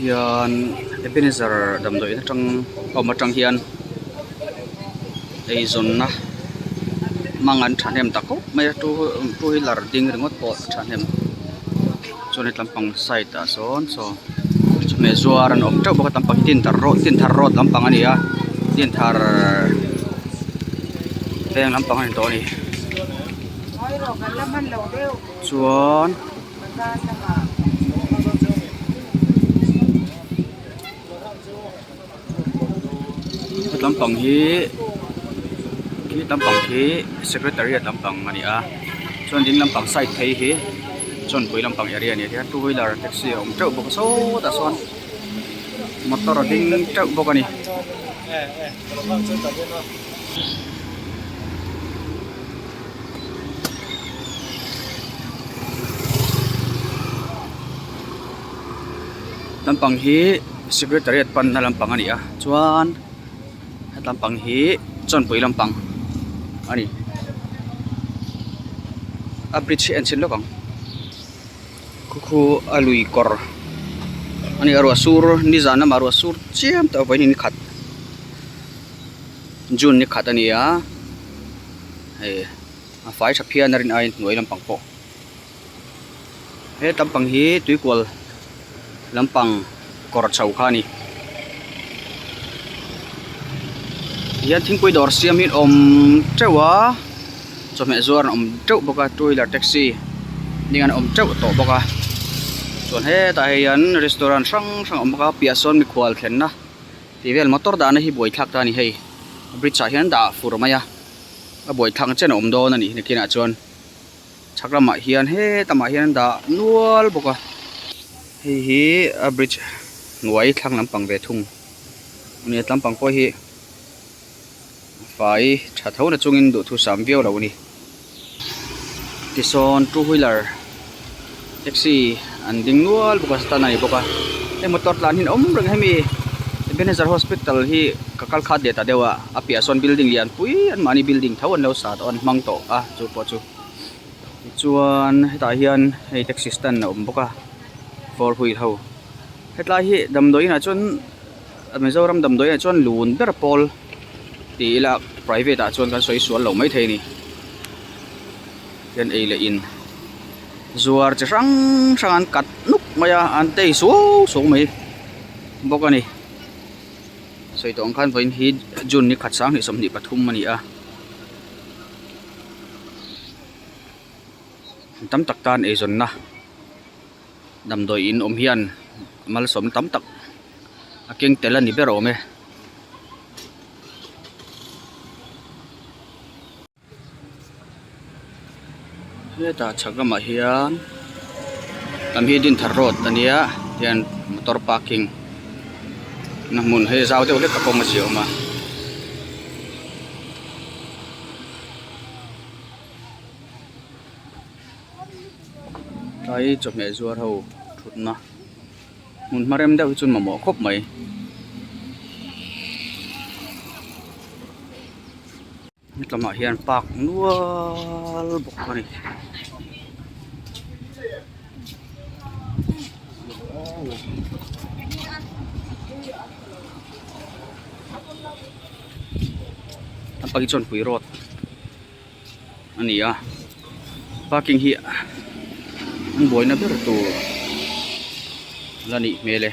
hian Ebenezer damdoi na tang matang hian ei zonna mangan thanem tako mai tu hilar ding ringot po thanem chone tlampang site a son so me zuar an om tau baka tampang tin thar road lampang ania tin thar beng lampang ani to ni chuan lampang hi lampang hi secretariat lampang ania chuan din lampang site thei hi chon pui lampang area ni dia two wheeler taxi om tau bok so ta son motor ding tau bok ani lampang hi secretariat pan na lampang ani a chuan lampang hi chon pui lampang ani a bridge and sin lokang khu alui kor ani arwa sur ni jana marwa sur chiam ta vai ni khat jun ni khat ani a a fai thapia narin ai noi lampang po he tampang hi tuikwal lampang kor chau khani ya thingpui dor siam in om trewa chome zuar om treu boka two wheeler taxi ningan om treu to boka chon he ta hian restaurant sang om boka piason mi khwal thlenna tivel motor da na hi boi thak ta ni hei bridge a hian da furmaya a boi thang chen om do na ni nikina chon chakrama hian he tama hian da nual boka hi a bridge nuai thlang lampang ve thung ni lampang po hi fai thatho na chungin du thu sam viau lo ni tison two wheeler taxi an ding nual boka sta nai boka e motor tlan hin om reng hemi Ebenezer hospital hi kakal kha de ta dewa apia son building lian pui an mani building thawon lo sa on mang to a chu po chu chuan heta hian hei taxi stand na om boka four wheel ho hetla hi damdoi na chon Mizoram damdoi na chon lun ber pol ti la private a chon kan soi sual lo mai thei ni yan ei le in zuar chi sang sang an kat nuk maya an tei so mai bok ani soi tong khan voin hi jun ni khat sang ni som ni pathum mani a tam tak tan ei zon na damdoi in om hian mal som tam tak akeng tela ni bero me ta chagama hian tam hi din thar road ania hian motor parking na mun he zau te ole ka kong ma ma tai chop me zuar ho thut na mun marem da chun ma mo khop mai nitlama hian park nual bok ani pagi chon pui road ani a parking hi an boina ber tu lani mele